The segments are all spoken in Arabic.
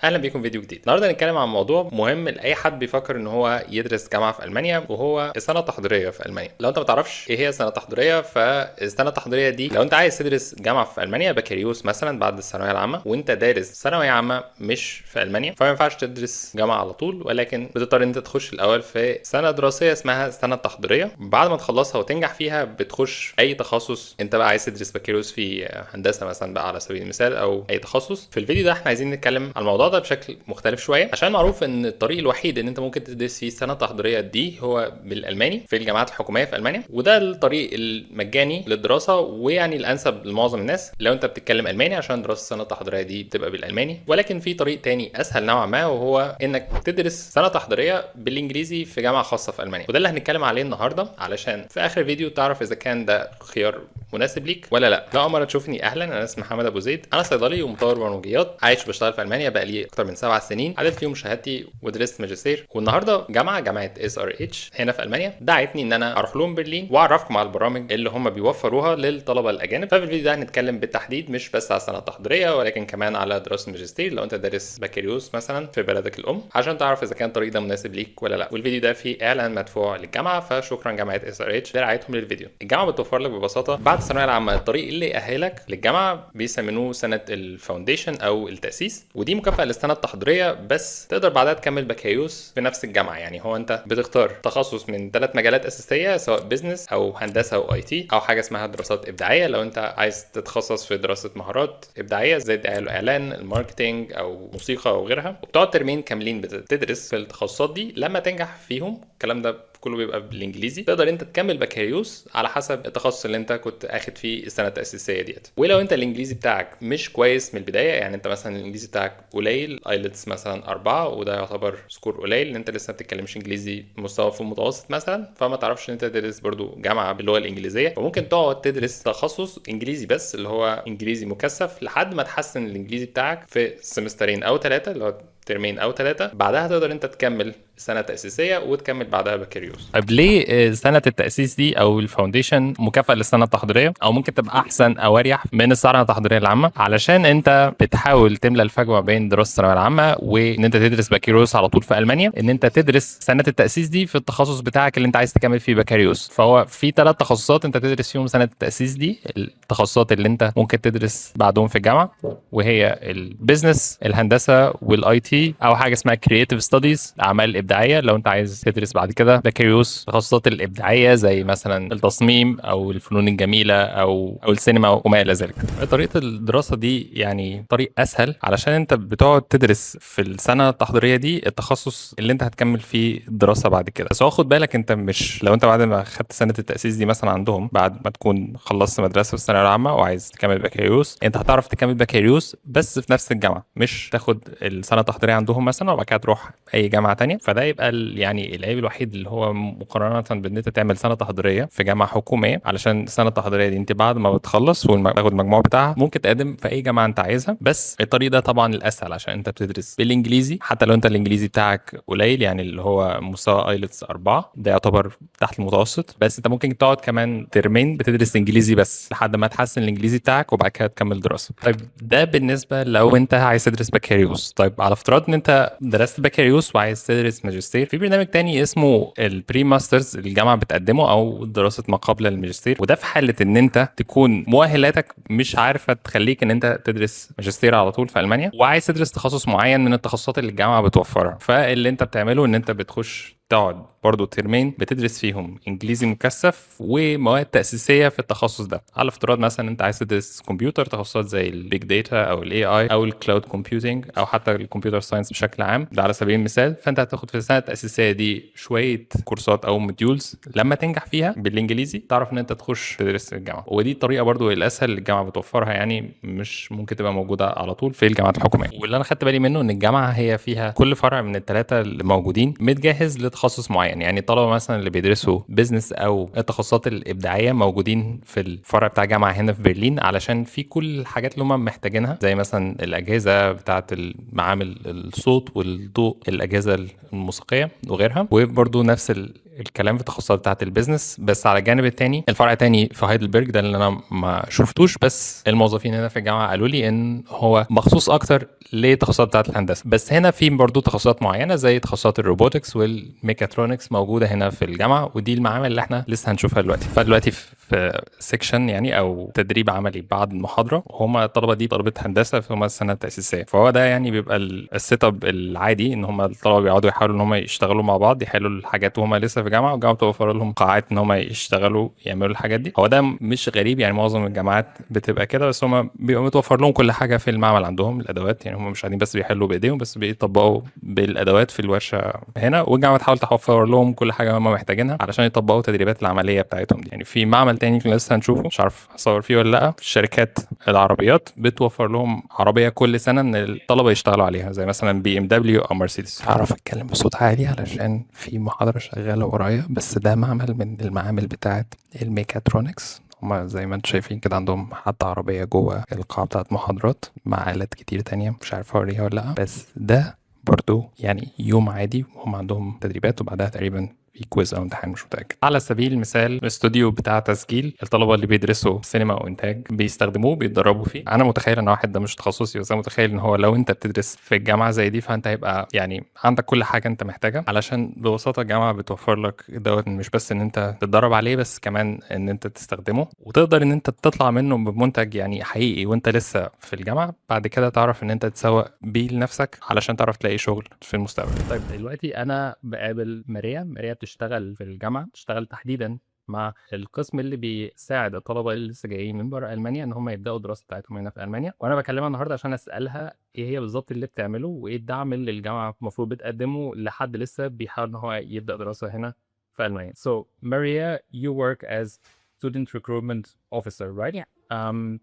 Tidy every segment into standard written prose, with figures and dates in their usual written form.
اهلا بيكم فيديو جديد. النهارده هنتكلم عن موضوع مهم لاي حد بيفكر ان هو يدرس جامعه في المانيا، وهو السنه التحضيريه في المانيا. لو انت ما تعرفش ايه هي السنه التحضيريه، فالسنه التحضيريه دي لو انت عايز تدرس جامعه في المانيا بكالوريوس مثلا بعد الثانويه العامه، وانت دارس ثانويه عامه مش في المانيا، فما ينفعش تدرس جامعه على طول، ولكن بتضطر ان انت تخش الاول في سنه دراسيه اسمها السنه التحضيريه. بعد ما تخلصها وتنجح فيها بتخش اي تخصص انت بقى عايز تدرس بكالوريوس في هندسه مثلا بقى على سبيل المثال، او اي تخصص. في الفيديو ده احنا عايزين نتكلم عن الموضوع ده بشكل مختلف شويه، عشان معروف ان الطريق الوحيد ان انت ممكن تدرس فيه السنه التحضيريه دي هو بالالماني في الجامعات الحكوميه في المانيا، وده الطريق المجاني للدراسه، ويعني الانسب لمعظم الناس لو انت بتتكلم الماني، عشان دراسه السنه التحضيريه دي بتبقى بالالماني. ولكن في طريق تاني اسهل نوعا ما، وهو انك تدرس سنه تحضيريه بالانجليزي في جامعه خاصه في المانيا، وده اللي هنتكلم عليه النهارده، علشان في اخر الفيديو تعرف اذا كان ده خيار مناسب ليك ولا لا. لو اول مره تشوفني، اهلا، انا اسمي محمد ابو زيد، انا صيدلي ومطور برمجيات، عايش وبشتغل في المانيا بقالي اكتر من 7 سنين، عدت فيهم شهادتي ودرست ماجستير. والنهارده جامعه اس ار اتش هنا في المانيا دعتني ان انا اروح لهم برلين واعرفكم على البرامج اللي هم بيوفروها للطلبه الاجانب. ففي الفيديو ده هنتكلم بالتحديد مش بس على السنه التحضيريه، ولكن كمان على دراسه الماجستير لو انت دارس بكالوريوس مثلا في بلدك الام، عشان تعرف اذا كان الطريق ده مناسب ليك ولا لا. والفيديو ده فيه اعلان مدفوع للجامعه، فشكرا جامعه اس ار اتش لرعايتهم للفيديو. الجامعه بتوفر لك ببساطه بعد الثانويه العامه الطريق اللي يأهلك للجامعه بيسموه سنه الفاونديشن او التاسيس، ودي مكافاه للسنه التحضيريه، بس تقدر بعدها تكمل بكالوريوس في نفس الجامعه. يعني هو انت بتختار تخصص من 3 مجالات اساسيه، سواء بزنس او هندسه او اي تي، او حاجه اسمها دراسات ابداعيه لو انت عايز تتخصص في دراسه مهارات ابداعيه زي الدعايه والاعلان، الماركتينج او موسيقى او غيرها. وبتقعد ترمين كاملين بتدرس في التخصصات دي. لما تنجح فيهم، الكلام ده كله بيبقى بالانجليزي، تقدر انت تكمل بكالوريوس على حسب التخصص اللي انت كنت اخد فيه السنه التاسيسيه ديت. ولو انت الانجليزي بتاعك مش كويس من البدايه، يعني انت مثلا الانجليزي بتاعك قليل، ايلتس مثلا 4، وده يعتبر سكور قليل ان انت لسه ما بتتكلمش انجليزي مستوى في المتوسط مثلا، فما تعرفش ان انت تدرس برضو جامعه باللغه الانجليزيه، فممكن تقعد تدرس تخصص انجليزي بس اللي هو انجليزي مكثف لحد ما تحسن الانجليزي بتاعك في سمسترين او 3، اللي هو ترمين او 3. بعدها تقدر انت تكمل سنه تاسيسيه وتكمل بعدها بكالوريوس. طيب ليه سنه التاسيس دي او الفاونديشن مكافاه للسنه التحضيريه، او ممكن تبقى احسن او اريح من السنه التحضيريه العامه؟ علشان انت بتحاول تملى الفجوه ما بين دراسه الثانويه العامه وان انت تدرس بكالوريوس على طول في المانيا، ان انت تدرس سنه التاسيس دي في التخصص بتاعك اللي انت عايز تكمل فيه بكالوريوس. فهو في 3 تخصصات انت تدرس فيهم سنه التاسيس دي، التخصصات اللي انت ممكن تدرس بعدهم في الجامعه، وهي البيزنس، الهندسه، والاي تي، او حاجه اسمها كرييتيف ستاديز، الاعمال الابداعيه لو انت عايز تدرس بعد كده بكالوريوس التخصصات الابداعيه زي مثلا التصميم او الفنون الجميله او السينما وما الى ذلك. طريقه الدراسه دي يعني طريق اسهل، علشان انت بتقعد تدرس في السنه التحضيريه دي التخصص اللي انت هتكمل فيه الدراسه بعد كده. بس هو خد بالك، انت مش لو انت بعد ما خدت سنه التاسيس دي مثلا عندهم، بعد ما تكون خلصت مدرسه في الثانويه العامه وعايز تكمل بكالوريوس، انت هتعرف تكمل بكالوريوس بس في نفس الجامعه، مش تاخد السنه التحضيريه عندهم مثلا وبعد كده تروح اي جامعه تانية. فده يبقى يعني العيب الوحيد اللي هو مقارنه بان انت تعمل سنه تحضيريه في جامعه حكوميه، علشان السنه التحضيريه دي انت بعد ما بتخلص وتاخد المجموع بتاعها ممكن تقدم في اي جامعه انت عايزها. بس الطريق ده طبعا الاسهل عشان انت بتدرس بالانجليزي، حتى لو انت الانجليزي بتاعك قليل، يعني اللي هو مستوى ايلتس 4، ده يعتبر تحت المتوسط، بس انت ممكن تقعد كمان ترمين بتدرس انجليزي بس لحد ما تحسن الانجليزي بتاعك وبعد كده تكمل دراسه. طيب ده بالنسبه لو انت عايز تدرس بكالوريوس. طيب على افتراض ان انت درست بكالوريوس وعايز تدرس ماجستير، في برنامج تاني اسمه البري ماسترز الجامعه بتقدمه، او دراسه ما قبل الماجستير. وده في حاله ان انت تكون مؤهلاتك مش عارفه تخليك ان انت تدرس ماجستير على طول في المانيا، وعايز تدرس تخصص معين من التخصصات اللي الجامعه بتوفرها. فاللي انت بتعمله ان انت بتخش تقعد برضه ترمين بتدرس فيهم انجليزي مكثف ومواد تاسيسيه في التخصص ده. على افتراض مثلا انت عايز تدرس كمبيوتر، تخصصات زي البيج داتا او الاي اي او الكلاود كومبيوتنج او حتى الكمبيوتر ساينس بشكل عام، ده على سبيل المثال. فانت هتاخد في السنه التاسيسيه دي شويه كورسات او موديولز، لما تنجح فيها بالانجليزي تعرف ان انت تخش تدرس في الجامعه. ودي الطريقه برضو الاسهل اللي الجامعه بتوفرها، يعني مش ممكن تبقى موجوده على طول في الجامعات الحكوميه. واللي انا خدت بالي منه ان الجامعه هي فيها كل فرع من الثلاثه اللي موجودين متجهز لتخصص معين. يعني الطلبه مثلا اللي بيدرسوا بيزنس او التخصصات الابداعيه موجودين في الفرع بتاع جامعه هنا في برلين، علشان في كل الحاجات اللي هم محتاجينها، زي مثلا الاجهزه بتاعه معامل الصوت والضوء، الاجهزه الموسيقيه وغيرها. وبرضو نفس الكلام في التخصصات بتاعه البيزنس. بس على الجانب التاني الفرع تاني في هايدلبرج ده اللي انا ما شفتوش، بس الموظفين هنا في الجامعه قالوا لي ان هو مخصوص اكتر للتخصصات بتاعه الهندسه. بس هنا في برضه تخصصات معينه زي تخصصات الروبوتكس والميكاترونكس موجوده هنا في الجامعه، ودي المعامل اللي احنا لسه هنشوفها دلوقتي. فدلوقتي في سيكشن يعني او تدريب عملي بعد المحاضره، هم الطلبه دي طلبه هندسه في هم السنه التاسيسيه. فهو ده يعني بيبقى السيت اب العادي، ان هم الطلبه بيقعدوا يحاولوا ان هم يشتغلوا مع بعض، يحلوا الحاجات وهم لسه في الجامعه، والجامعه بتوفر لهم قاعات ان هم يشتغلوا يعملوا الحاجات دي. هو ده مش غريب يعني، معظم الجامعات بتبقى كده، بس هم بيبقى متوفر لهم كل حاجه في المعمل عندهم، الادوات يعني هم مش قاعدين بس بيحلوا بايديهم، بس بيطبقوا بالادوات في الورشه هنا، والجامعه تحاول توفر لهم كل حاجه هم محتاجينها علشان يطبقوا التدريبات العمليه بتاعتهم دي. يعني في معمل تاني لسه هنشوفه، مش عارف اصور فيه ولا لا، شركات العربيات بتوفر لهم عربيه كل سنه ان الطلبه يشتغلوا عليها، زي مثلا بي ام دبليو او مرسيدس. هعرف اتكلم بصوت عالي علشان في محاضره شغاله ورايا، بس ده معمل من المعامل بتاعه الميكاترونكس. هما زي ما انتم شايفين كده عندهم حتى عربية جوه القاعة بتاعت محاضرات مع آلات كتير تانية، مش عارف اوريها ولا لا. بس ده برضو يعني يوم عادي هم عندهم تدريبات وبعدها تقريبا في كويز او امتحان، مش متاكد. على سبيل المثال الاستوديو بتاع تسجيل، الطلبه اللي بيدرسوا سينما او انتاج بيستخدموه بيتدربوا فيه. انا متخيل ان واحد ده مش تخصصي، بس انا متخيل ان هو لو انت بتدرس في الجامعه زي دي فانت هيبقى يعني عندك كل حاجه انت محتاجها، علشان ببساطه الجامعه بتوفر لك دوت، مش بس ان انت تتدرب عليه، بس كمان ان انت تستخدمه وتقدر ان انت تطلع منه بمنتج يعني حقيقي وانت لسه في الجامعه. بعد كده تعرف ان انت تسوق بيه لنفسك علشان تعرف تلاقي شغل في المستقبل. طيب دلوقتي انا بقابل ماريا بتشتغل في الجامعه، بتشتغل تحديدا مع القسم اللي بيساعد الطلبه اللي لسه جايين من بره المانيا ان هم يبداوا الدراسه بتاعتهم هنا في المانيا. وانا بكلمها النهارده عشان اسالها ايه هي بالظبط اللي بتعمله، وايه الدعم اللي الجامعه المفروض بتقدمه لحد لسه بيحاول ان هو يبدا دراسه هنا في المانيا. So Maria, you work as student recruitment officer, right? Yeah.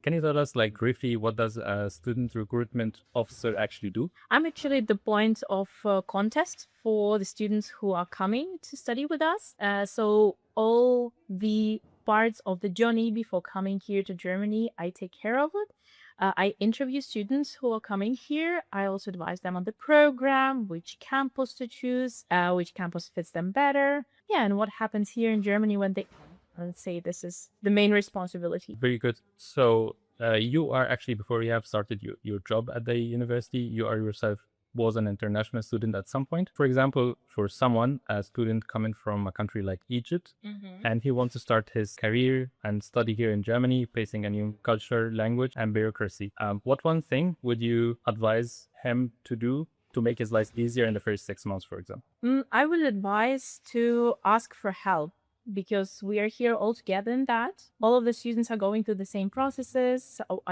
Can you tell us like briefly what does a student recruitment officer actually do? I'm actually the point of contest for the students who are coming to study with us. So all the parts of the journey before coming here to Germany, I take care of it. I interview students who are coming here. I also advise them on the program, which campus to choose, which campus fits them better. Yeah, and what happens here in Germany when they come. Let's say this is the main responsibility. Very good. So you are actually, before you have started your job at the university, you are yourself was an international student at some point. For example, for someone, a student coming from a country like Egypt, and he wants to start his career and study here in Germany, facing a new culture, language, and bureaucracy. What one thing would you advise him to do to make his life easier in the first 6 months, for example? I would advise to ask for help, because we are here all together in that. All of the students are going through the same processes,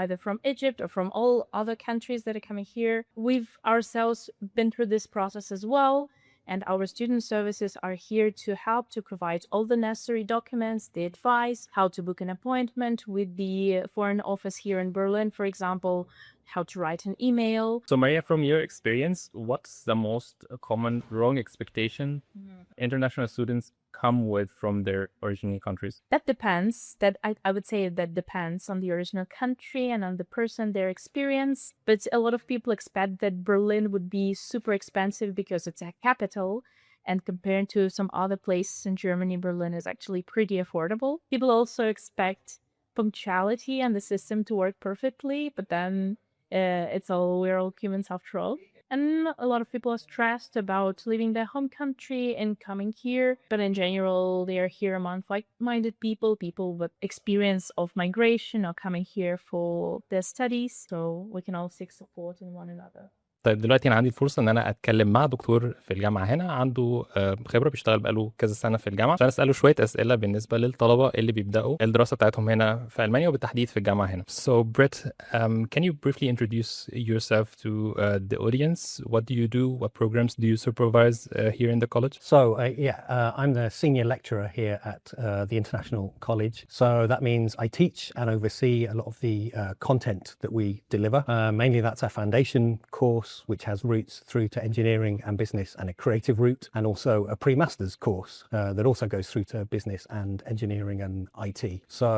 either from Egypt or from all other countries that are coming here. We've ourselves been through this process as well, and our student services are here to help to provide all the necessary documents, the advice, how to book an appointment with the foreign office here in Berlin, for example, how to write an email. So Maria, from your experience, what's the most common wrong expectation international students come with from their original countries? That depends. I would say that depends on the original country and on the person, their experience. But a lot of people expect that Berlin would be super expensive because it's a capital. And compared to some other places in Germany, Berlin is actually pretty affordable. People also expect punctuality and the system to work perfectly, but then we're all humans after all. And a lot of people are stressed about leaving their home country and coming here. But in general, they are here among like-minded people with experience of migration or coming here for their studies. So we can all seek support in one another. طيب دلوقتي انا عندي الفرصه ان انا اتكلم مع دكتور في الجامعه هنا عنده خبره، بيشتغل بقاله كذا سنه في الجامعه، عشان اساله شويه اسئله بالنسبه للطلبه اللي بيبداوا الدراسه بتاعتهم هنا في المانيا وبالتحديد في الجامعه هنا. So Britt, can you briefly introduce yourself to the audience? What do you do? What programs do you supervise here in the college? So I'm the senior lecturer here at the International College. So that means I teach and oversee a lot of the content that we deliver. Mainly that's our foundation course, which has routes through to engineering and business and a creative route, and also a pre-master's course that also goes through to business and engineering and IT. So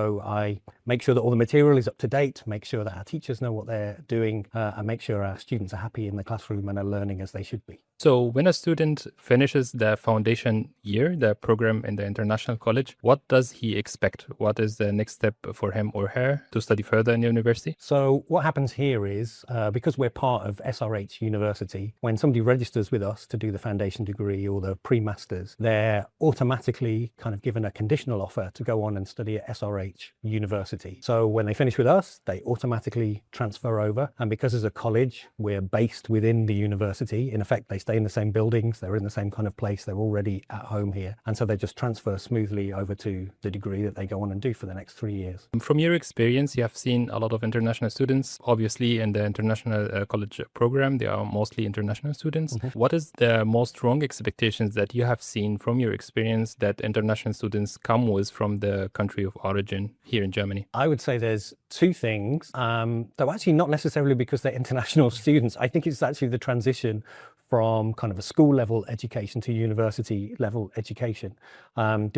I make sure that all the material is up to date, make sure that our teachers know what they're doing, and make sure our students are happy in the classroom and are learning as they should be. So when a student finishes the foundation year, the program in the international college, what does he expect? What is the next step for him or her to study further in the university? So what happens here is, because we're part of SRH University, when somebody registers with us to do the foundation degree or the pre-masters, they're automatically kind of given a conditional offer to go on and study at SRH University. So when they finish with us, they automatically transfer over. And because as a college, we're based within the university, in effect, they stay in the same buildings, they're in the same kind of place, they're already at home here. And so they just transfer smoothly over to the degree that they go on and do for the next 3 years. From your experience, you have seen a lot of international students. Obviously, in the international college program, they are mostly international students. What is the most wrong expectations that you have seen from your experience that international students come with from the country of origin here in Germany? I would say there's two things, though actually not necessarily because they're international students. I think it's actually the transition from kind of a school level education to university level education.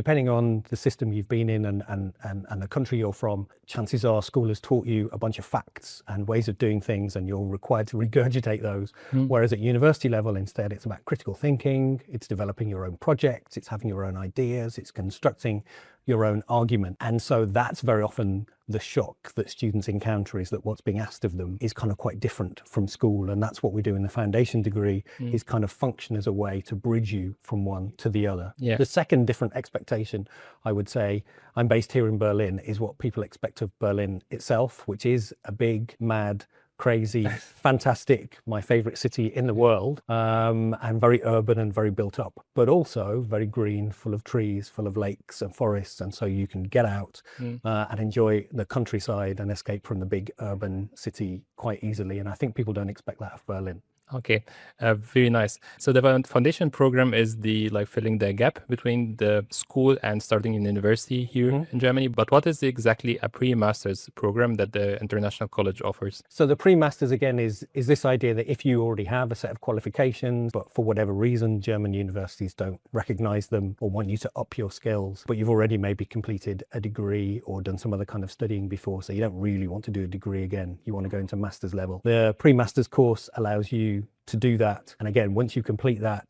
Depending on the system you've been in and the country you're from, chances are school has taught you a bunch of facts and ways of doing things, and you're required to regurgitate those. Whereas at university level, instead, it's about critical thinking, it's developing your own projects, it's having your own ideas, it's constructing your own argument. And so that's very often the shock that students encounter, is that what's being asked of them is kind of quite different from school. And that's what we do in the foundation degree, is kind of function as a way to bridge you from one to the other. Yeah. The second different expectation, I would say, I'm based here in Berlin, is what people expect of Berlin itself, which is a big, mad, crazy, fantastic, my favorite city in the world, and very urban and very built up, but also very green, full of trees, full of lakes and forests. And so you can get out and enjoy the countryside and escape from the big urban city quite easily. And I think people don't expect that of Berlin. Okay, very nice. So the foundation program is the like filling the gap between the school and starting in university here in Germany. But what is exactly a pre-master's program that the international college offers? So the pre-masters again is this idea that if you already have a set of qualifications, but for whatever reason German universities don't recognize them or want you to up your skills, but you've already maybe completed a degree or done some other kind of studying before, so you don't really want to do a degree again, you want to go into master's level. The pre-masters course allows you to do that, and again, once you complete that,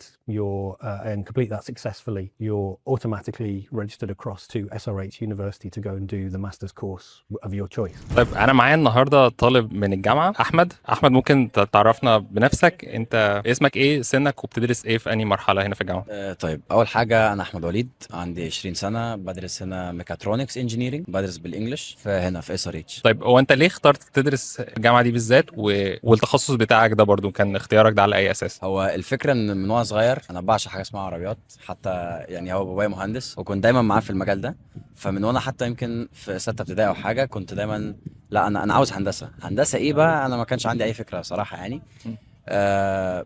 and complete that successfully, you're automatically registered across to SRH University to go and do the master's course of your choice. طيب انا معايا النهارده طالب من الجامعه، احمد. ممكن تعرفنا بنفسك؟ انت اسمك ايه، سنك، وبتدرس ايه في انهي مرحله هنا في الجامعه؟ طيب اول حاجه انا احمد وليد، عندي 20 سنه، بدرس هنا ميكاترونكس انجينيرنج، بدرس بالانجلش هنا في SRH. طيب هو انت ليه اخترت تدرس الجامعه دي بالذات، والتخصص بتاعك ده برضو كان اختيارك ده على اي اساس؟ هو الفكره ان من وانا صغير انا بعشق حاجه اسمها عربيات، حتى يعني هو بابايا مهندس وكنت دايما معاه في المجال ده، فمن وانا حتى يمكن في 6 ابتدائي او حاجه كنت دايما لا انا عاوز هندسه ايه بقى، انا ما كانش عندي اي فكره صراحه يعني.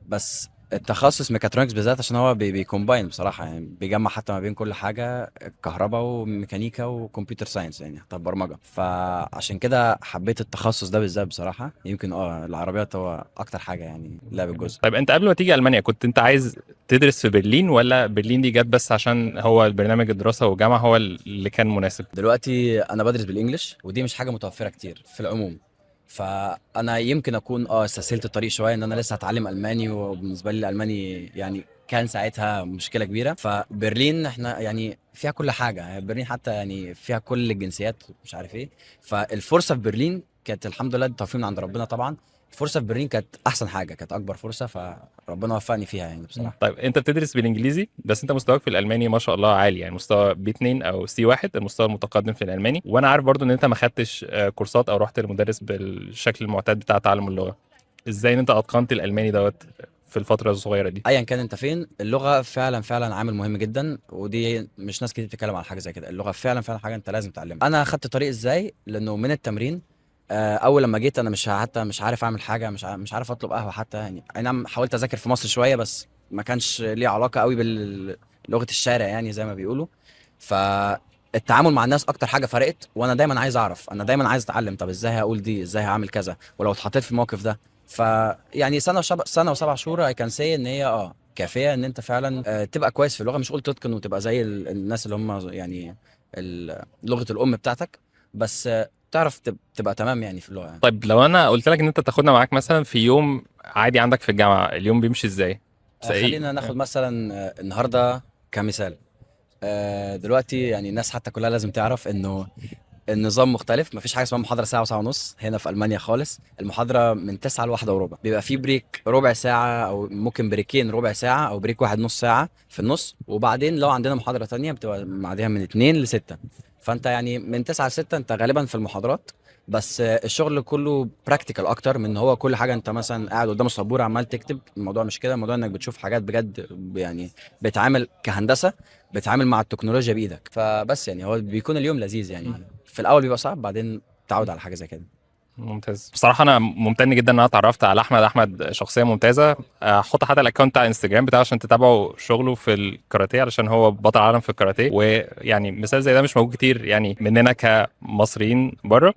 بس التخصص ميكاترونكس بالذات عشان هو بيكومباين بصراحه، يعني بيجمع حتى ما بين كل حاجه، كهرباء وميكانيكا وكمبيوتر ساينس، يعني حتى برمجه، فعشان كده حبيت التخصص ده بالذات بصراحه. يمكن العربيات هو اكتر حاجه يعني لعب الجزء. طيب انت قبل ما تيجي المانيا كنت انت عايز تدرس في برلين، ولا برلين دي جت بس عشان هو البرنامج الدراسه والجامعه هو اللي كان مناسب؟ دلوقتي انا بدرس بالانجلش، ودي مش حاجه متوفره كتير في العموم، فانا يمكن اكون استسهلت الطريق شويه، ان انا لسه هتعلم الماني، وبالنسبه لي الالماني يعني كان ساعتها مشكله كبيره. فبرلين احنا يعني فيها كل حاجه، برلين حتى يعني فيها كل الجنسيات مش عارف ايه، فالفرصه في برلين كانت الحمد لله توفيق من عند ربنا طبعا. الفرصه في برلين كانت احسن حاجه، كانت اكبر فرصه، فربنا وفقني فيها يعني بصراحه. طيب انت بتدرس بالانجليزي، بس انت مستواك في الالماني ما شاء الله عالي، يعني مستوى B2 او C1، المستوى المتقدم في الالماني. وانا عارف برضو ان انت ما خدتش كورسات او رحت لمدرس بالشكل المعتاد بتاع تعلم اللغه. ازاي انت اتقنت الالماني دوت في الفتره الصغيره دي؟ ايا كان انت فين، اللغه فعلا عامل مهم جدا، ودي مش ناس كتير بتتكلم على حاجه زي كده. اللغه فعلا حاجه انت لازم تتعلمها. انا خدت طريق ازاي؟ لانه من التمرين. اول لما جيت انا مش عارف اعمل حاجه، مش عارف اطلب قهوه حتى، يعني اي نعم حاولت اذاكر في مصر شويه، بس ما كانش ليه علاقه قوي بلغه الشارع يعني زي ما بيقولوا. فالتعامل مع الناس اكتر حاجه فرقت، وانا دايما عايز اعرف، انا دايما عايز اتعلم، طب ازاي هقول دي، ازاي هعمل كذا، ولو اتحطيت في الموقف ده. فيعني سنه و7 شهور اي كان سي ان هي كافيه ان انت فعلا تبقى كويس في اللغه، مش قول تتقن وتبقى زي الناس اللي هم يعني لغه الام بتاعتك، بس تعرف تبقى تمام يعني في اللغه يعني. طيب لو انا قلت لك ان انت تاخدنا معاك مثلا في يوم عادي عندك في الجامعه، اليوم بيمشي ازاي؟ خلينا ناخد مثلا النهارده كمثال. دلوقتي يعني الناس حتى كلها لازم تعرف انه النظام مختلف. مفيش حاجه اسمها محاضره ساعه وساعه ونص هنا في المانيا خالص. المحاضره من 9 لواحدة وربع، بيبقى في بريك ربع ساعه او ممكن بريكين ربع ساعه او بريك واحد نص ساعه في النص، وبعدين لو عندنا محاضره تانية بتبقى بعدها من 2 ل6. فانت يعني من 9 ل6 انت غالبا في المحاضرات، بس الشغل كله براكتيكال اكتر من هو كل حاجه انت مثلا قاعد قدام السبوره عمال تكتب. الموضوع مش كده، الموضوع انك بتشوف حاجات بجد، يعني بتعامل كهندسه، بتعامل مع التكنولوجيا بايدك. فبس يعني هو بيكون اليوم لذيذ يعني. في الاول بيبقى صعب، بعدين تعود على حاجه زي كده. ممتاز. بصراحه انا ممتن جدا ان انا اتعرفت على احمد شخصيه ممتازه. هحط حتى الاكونت بتاع انستجرام بتاعه عشان تتابعوا شغله في الكاراتيه، علشان هو بطل عالم في الكاراتيه، ويعني مثال زي ده مش موجود كتير يعني مننا كمصريين بره.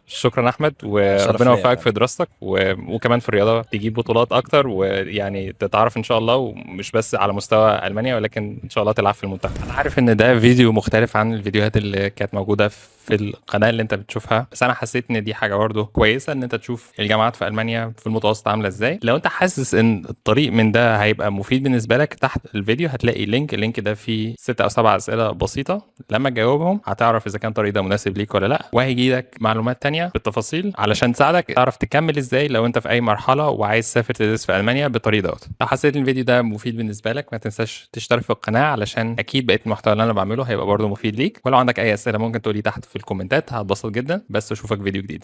شكرا احمد، شرف وربنا ليا يوفقك فعلا. في دراستك وكمان في الرياضه تجيب بطولات اكتر، ويعني تتعرف ان شاء الله، ومش بس على مستوى المانيا ولكن ان شاء الله تلعب في المنتخب. انا عارف ان ده فيديو مختلف عن الفيديوهات اللي كانت موجوده في القناه اللي انت بتشوفها، بس انا حسيت ان دي حاجه برضه كويسه ان انت تشوف الجامعات في المانيا في المتوسط عامله ازاي. لو انت حاسس ان الطريق من ده هيبقى مفيد بالنسبه لك، تحت الفيديو هتلاقي اللينك ده فيه 6 أو 7 اسئله بسيطه، لما تجاوبهم هتعرف اذا كان الطريق ده مناسب ليك ولا لا، وهيجي لك معلومات تانية بالتفاصيل علشان تساعدك تعرف تكمل ازاي لو انت في اي مرحله وعايز تسافر تدرس في المانيا بالطريق دوت. لو حسيت ان الفيديو ده مفيد بالنسبه لك ما تنساش تشترك في القناه، علشان اكيد بقيه المحتوى اللي انا بعمله هيبقى برضه مفيد ليك. ولو عندك اي اسئله ممكن تقولي تحت في الكومنتات، هتبسط جدا. بس اشوفك فيديو جديد.